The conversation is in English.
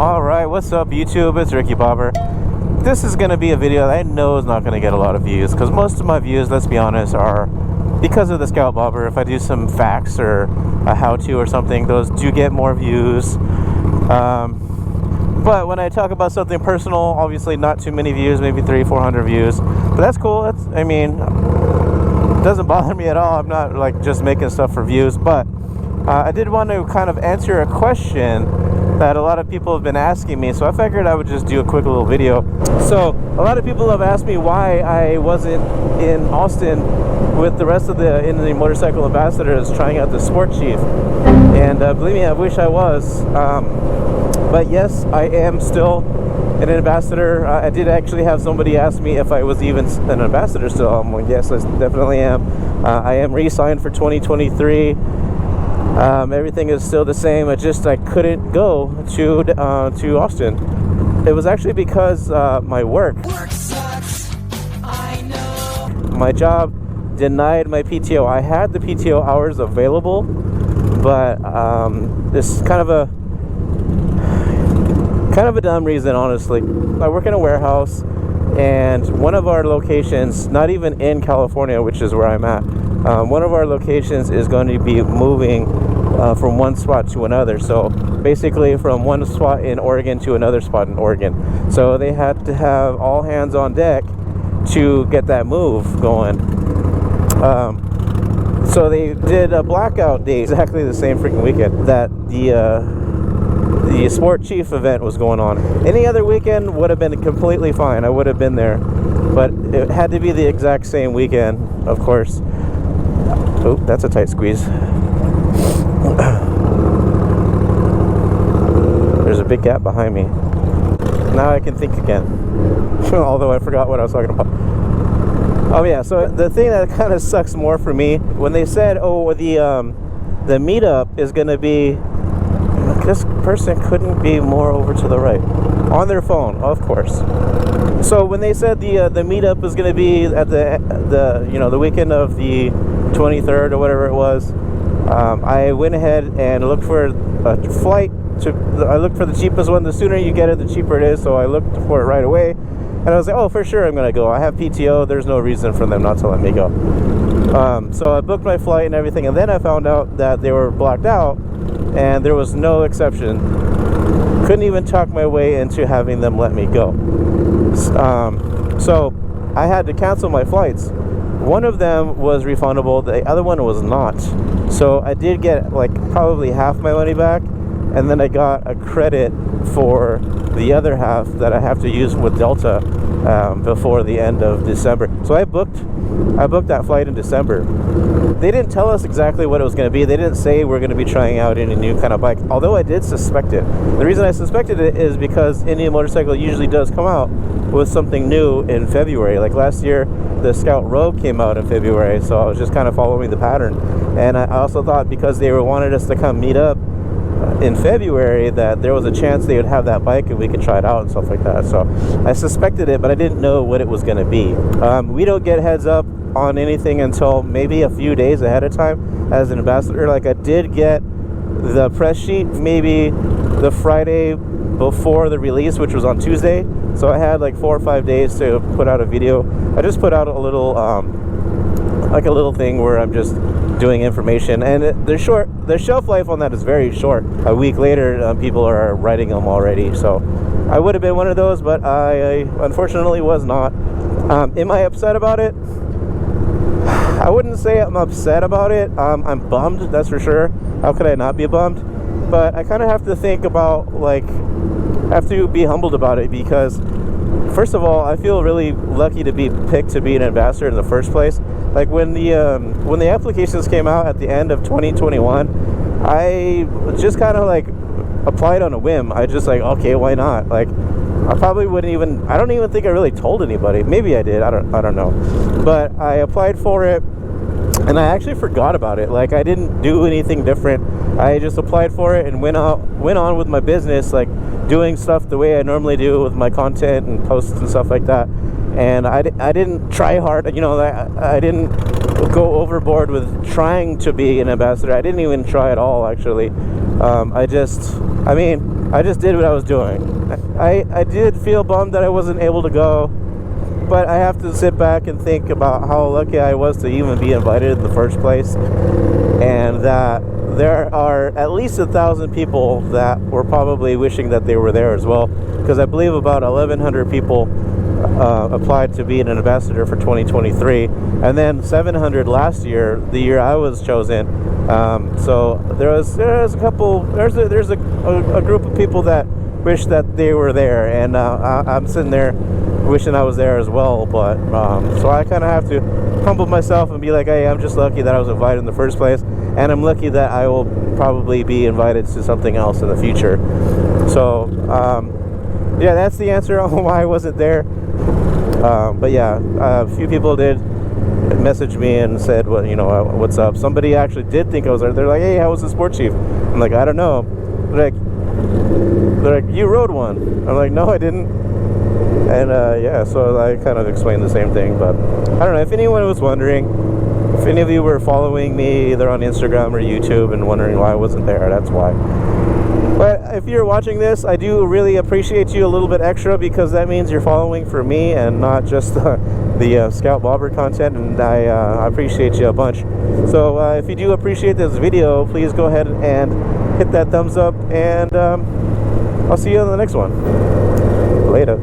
Alright, what's up YouTube? It's Ricky Bobber. This is going to be a video that I know is not going to get a lot of views, because most of my views, let's be honest, are because of the Scout Bobber. If I do some facts or a how-to or something, those do get more views. But when I talk about something personal, obviously not too many views, maybe 300-400 views. But that's cool. It doesn't bother me at all. I'm not like just making stuff for views. But I did want to kind of answer a question that a lot of people have been asking me, so I figured I would just do a quick little video. So a lot of people have asked me why I wasn't in Austin with the rest of the motorcycle ambassadors trying out the Sport Cheif, and believe me, I wish I was. But yes, I am still an ambassador. I did actually have somebody ask me if I was even an ambassador still. I'm like, yes, I definitely am. I am re-signed for 2023. Everything is still the same. I couldn't go to Austin. It was actually because my work sucks. I know. My job denied my PTO. I had the PTO hours available, but this is kind of a dumb reason, honestly. I work in a warehouse, and one of our locations, not even in California, which is where I'm at, one of our locations is going to be moving from one spot to another. So basically from one spot in Oregon to another spot in Oregon. So they had to have all hands on deck to get that move going. So they did a blackout day, exactly the same freaking weekend that the Sport Cheif event was going on. Any other weekend would have been completely fine. I would have been there, but it had to be the exact same weekend, of course. Oh, that's a tight squeeze. There's a big gap behind me. Now I can think again. Although I forgot what I was talking about. Oh yeah, so the thing that kind of sucks more for me, when they said, oh, the meetup is going to be, this person couldn't be more over to the right. On their phone, of course. So when they said the meetup is going to be at the weekend of the 23rd or whatever it was, I went ahead and looked for a flight. I looked for the cheapest one. The sooner you get it, the cheaper it is. So I looked for it right away, and I was like, oh, for sure I'm going to go. I have PTO. There's no reason for them not to let me go. So I booked my flight and everything, and then I found out that they were blocked out, and there was no exception. Couldn't even talk my way into having them let me go. So I had to cancel my flights. One of them was refundable, the other one was not. So I did get like probably half my money back, and then I got a credit for the other half that I have to use with Delta before the end of December. So I booked that flight in December. They didn't tell us exactly what it was going to be. They didn't say we're going to be trying out any new kind of bike, although I did suspect it. The reason I suspected it is because Indian Motorcycle usually does come out with something new in February. Like last year, the Scout Rogue came out in February, so I was just kind of following the pattern. And I also thought because they wanted us to come meet up in February, that there was a chance they would have that bike and we could try it out and stuff like that. So I suspected it, but I didn't know what it was going to be. We don't get heads up on anything until maybe a few days ahead of time as an ambassador. Like I did get the press sheet maybe the Friday before the release, which was on Tuesday. So I had like 4 or 5 days to put out a video. I just put out a little like a little thing where I'm just doing information, and they're short. The shelf life on that is very short. A week later, people are writing them already. So I would have been one of those, but I unfortunately was not. Am I upset about it? I wouldn't say I'm upset about it. I'm bummed, that's for sure. How could I not be bummed? But I kind of have to think about, like, have to be humbled about it, because first of all, I feel really lucky to be picked to be an ambassador in the first place. Like when the applications came out at the end of 2021, I just kind of like applied on a whim. I just like, okay, why not? Like I probably wouldn't even, I don't even think I really told anybody. Maybe I did, I don't know. But I applied for it, and I actually forgot about it. Like I didn't do anything different. I just applied for it and went on with my business, like doing stuff the way I normally do with my content and posts and stuff like that. And I didn't try hard, you know, I didn't go overboard with trying to be an ambassador. I didn't even try at all, actually. I just did what I was doing. I did feel bummed that I wasn't able to go, but I have to sit back and think about how lucky I was to even be invited in the first place, and that there are at least 1,000 people that were probably wishing that they were there as well, because I believe about 1,100 people applied to be an ambassador for 2023, and then 700 last year, the year I was chosen. So there's a group of people that wish that they were there, and I'm sitting there wishing I was there as well. But so I kind of have to humble myself and be like, hey, I'm just lucky that I was invited in the first place, and I'm lucky that I will probably be invited to something else in the future. So yeah, that's the answer on why I wasn't there. But yeah, a few people did message me and said, well, you know, what's up. Somebody actually did think I was there. They're like, hey, how was the sport chief? I'm like, I don't know. They're like, you rode one. I'm like, no, I didn't. And yeah, so I kind of explained the same thing. But I don't know, if anyone was wondering, if any of you were following me either on Instagram or YouTube and wondering why I wasn't there, that's why. But if you're watching this, I do really appreciate you a little bit extra, because that means you're following for me and not just the Scout Bobber content, and I appreciate you a bunch. So if you do appreciate this video, please go ahead and hit that thumbs up, and I'll see you on the next one. Later.